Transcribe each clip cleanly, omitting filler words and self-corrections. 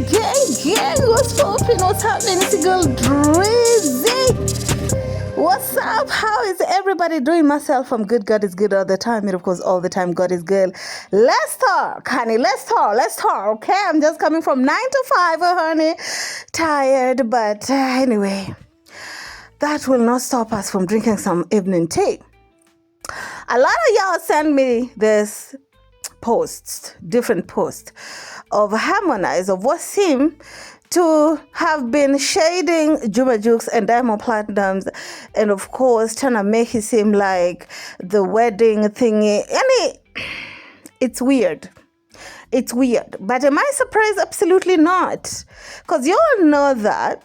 gang. What's poppin'? What's happening? It's your girl Drizzy. What's up? How is everybody doing? Myself, I'm good. God is good all the time. And of course, all the time, God is good. Let's talk, honey. Let's talk. Okay, I'm just coming from 9 to 5, honey. Tired, but anyway, that will not stop us from drinking some evening tea. A lot of y'all send me this different posts of Harmonize, of what seem to have been shading JUX and Diamond Platinums, and of course trying to make it seem like the wedding thingy. It's weird. But am I surprised? Absolutely not. Because you all know that.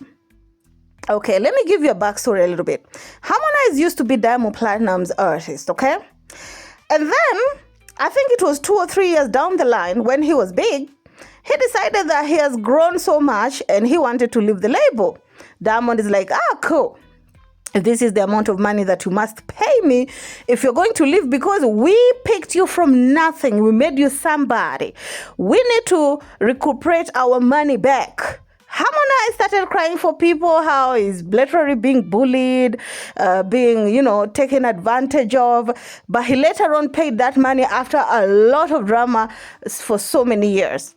Okay, let me give you a backstory a little bit. Harmonize used to be Diamond Platinum's artist, okay? And then, I think it was 2 or 3 years down the line when he was big, he decided that he has grown so much and he wanted to leave the label. Diamond is like, cool. This is the amount of money that you must pay me if you're going to leave, because we picked you from nothing. We made you somebody. We need to recuperate our money back. Harmonize started crying for people, how he's literally being bullied, being, taken advantage of. But he later on paid that money after a lot of drama for so many years.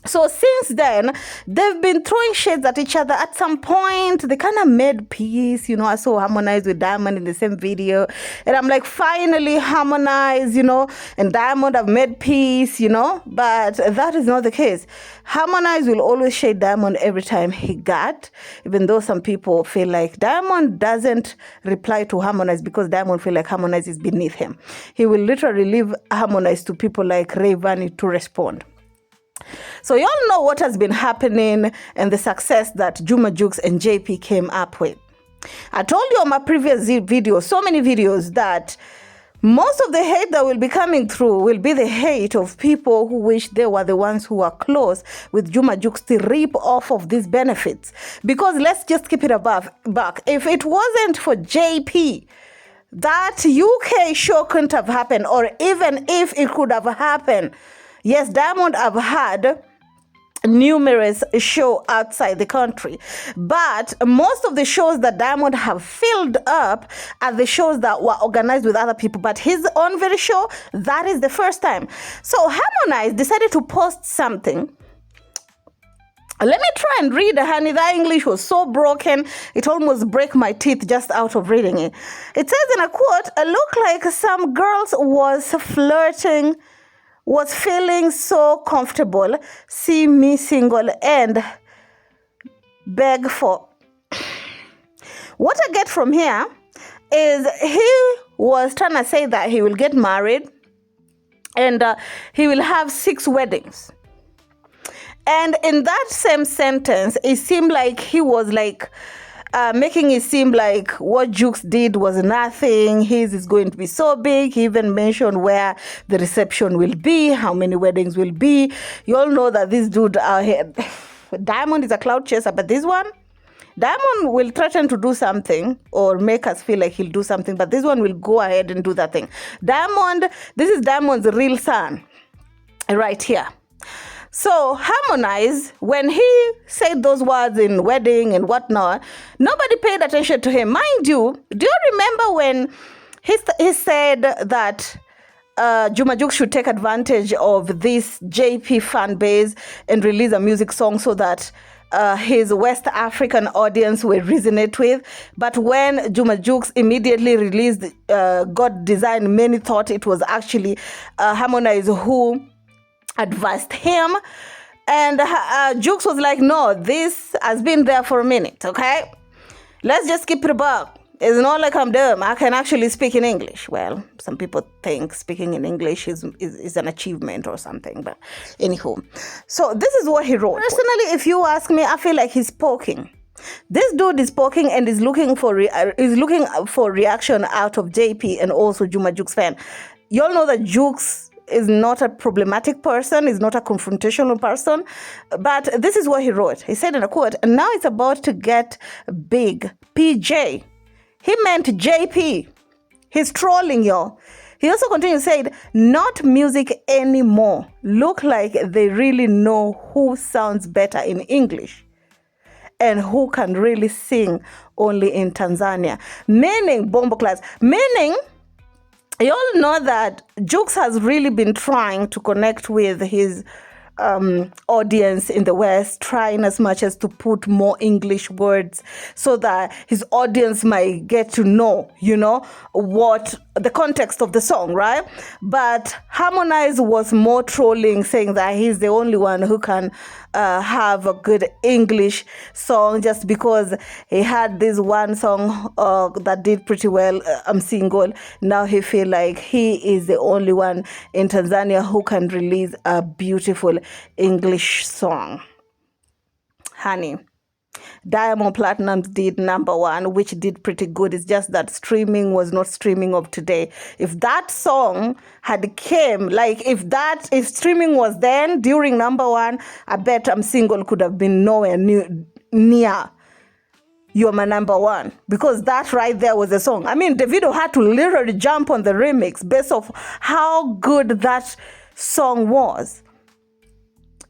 So since then, they've been throwing shades at each other. At some point, they kind of made peace. I saw Harmonize with Diamond in the same video. And I'm like, finally, Harmonize, and Diamond have made peace, But that is not the case. Harmonize will always shade Diamond every time he got, even though some people feel like Diamond doesn't reply to Harmonize because Diamond feel like Harmonize is beneath him. He will literally leave Harmonize to people like Rivalry to respond. So y'all know what has been happening and the success that JUX and JP came up with. I told you on my previous video, so many videos, that most of the hate that will be coming through will be the hate of people who wish they were the ones who are close with JUX to reap off of these benefits. Because let's just keep it back. If it wasn't for JP, that UK show couldn't have happened, or even if it could have happened. Yes, Diamond have had numerous shows outside the country, but most of the shows that Diamond have filled up are the shows that were organized with other people. But his own very show, that is the first time. So Harmonize decided to post something. Let me try and read, honey. That English was so broken, it almost break my teeth just out of reading it. It says in a quote, "It looked like some girls was feeling so comfortable, see me single and beg for." What I get from here is he was trying to say that he will get married and he will have 6 weddings. And in that same sentence, it seemed like he was like making it seem like what JUX did was nothing. His is going to be so big. He even mentioned where the reception will be, how many weddings will be. You all know that this dude out here, Diamond is a cloud chaser, but this one, Diamond will threaten to do something or make us feel like he'll do something, but this one will go ahead and do that thing. Diamond, this is Diamond's real son right here. So Harmonize, when he said those words in wedding and whatnot, nobody paid attention to him. Mind you, do you remember when he said that JUX should take advantage of this JP fan base and release a music song so that his West African audience will resonate with? But when JUX immediately released God Design, many thought it was actually Harmonize who advised him, and JUX was like, no, this has been there for a minute, okay? Let's just keep it above. It's not like I'm dumb. I can actually speak in English. Well, some people think speaking in English is an achievement or something, but anywho. So this is what he wrote. Personally, if you ask me, I feel like he's poking. This dude is poking and is looking for reaction out of JP and also JUX fan. You all know that JUX is not a problematic person, is not a confrontational person. But this is what he wrote. He said in a quote, "And now it's about to get big. PJ." He meant JP. He's trolling y'all. He also continued, said, not music anymore. Look like they really know who sounds better in English and who can really sing only in Tanzania. Meaning, Bombo class, meaning, you all know that JUX has really been trying to connect with his audience in the West, trying as much as to put more English words so that his audience might get to know, what the context of the song, right? But Harmonize was more trolling, saying that he's the only one who can have a good English song just because he had this one song that did pretty well, I'm Single. Now he feel like he is the only one in Tanzania who can release a beautiful English song. Honey, Diamond Platnumz did #1, which did pretty good. It's just that streaming was not streaming of today. If that song had came, like if streaming was then during #1, I bet I'm Single could have been nowhere near You're My #1, because that right there was a song. I mean, Davido had to literally jump on the remix based off how good that song was.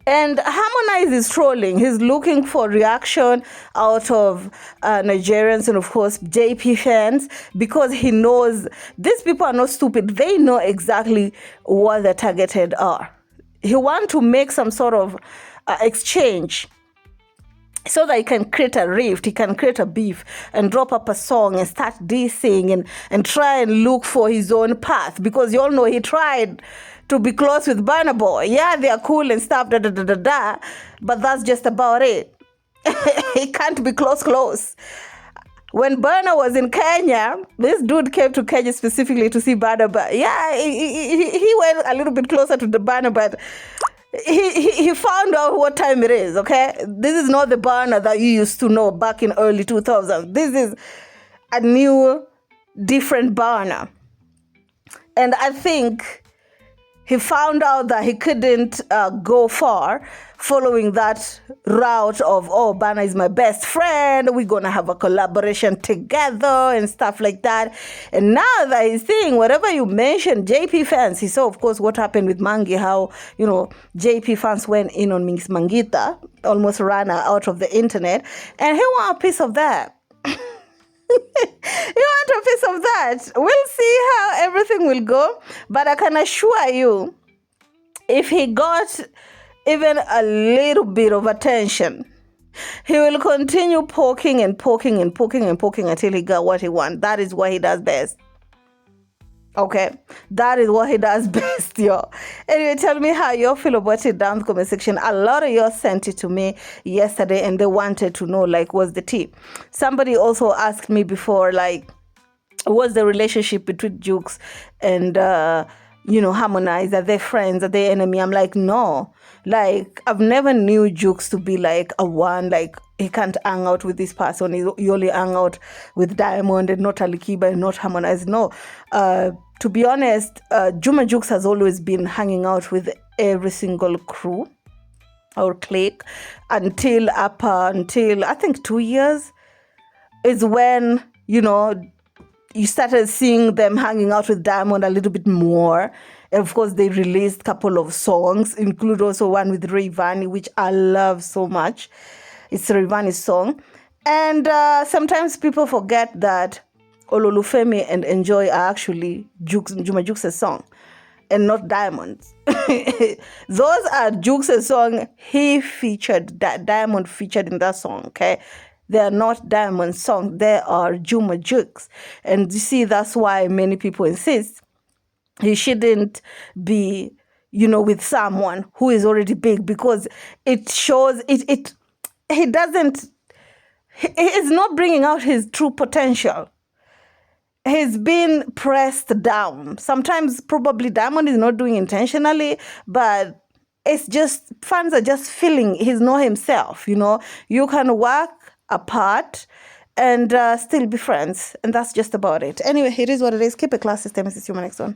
And Harmonize is trolling. He's looking for reaction out of Nigerians and, of course, JP fans, because he knows these people are not stupid. They know exactly what the targeted are. He wants to make some sort of exchange so that he can create a rift, he can create a beef and drop up a song and start dissing and try and look for his own path, because you all know he tried to be close with Burna Boy. Yeah, they are cool and stuff, but that's just about it. He can't be close. When Burna was in Kenya, this dude came to Kenya specifically to see Burna, but yeah, he went a little bit closer to the Burna, but he found out what time it is, okay? This is not the Burna that you used to know back in early 2000s. This is a new, different Burna. And I think he found out that he couldn't go far following that route of, oh, Burna is my best friend, we're going to have a collaboration together and stuff like that. And now that he's seeing whatever you mentioned, JP fans, he saw, of course, what happened with Mangi, how, JP fans went in on Miss Mangita, almost ran her out of the internet, and he want a piece of that. You want a piece of that? We'll see how everything will go. But I can assure you, if he got even a little bit of attention, he will continue poking until he got what he wants. That is what he does best. Okay, that is what he does best, yo. Anyway, tell me how you feel about it down in the comment section. A lot of you sent it to me yesterday and they wanted to know, like, what's the tip. Somebody also asked me before, like, what's the relationship between JUX and, Harmonize? Are they friends? Are they enemy? I'm like, no. Like, I've never knew JUX to be like a one, like, he can't hang out with this person. He only hang out with Diamond and not Alikiba and not Harmonize. No. To be honest, JUX has always been hanging out with every single crew or clique until I think 2 years is when, you started seeing them hanging out with Diamond a little bit more. And of course, they released a couple of songs, include also one with Rayvanny, which I love so much. It's Rayvanny's song. And sometimes people forget that Ololufemi and Enjoy are actually Juma JUX's song and not Diamond's. Those are JUX's song. He featured, Diamond featured in that song, okay? They are not Diamond's song. They are Juma JUX. And you see, that's why many people insist he shouldn't be, with someone who is already big, because it shows he is not bringing out his true potential. He's been pressed down. Sometimes probably Diamond is not doing intentionally, but it's just, fans are just feeling he's not himself, You can work apart and still be friends. And that's just about it. Anyway, it is what it is. Keep it classy. Stay, Mrs. Human. Next one.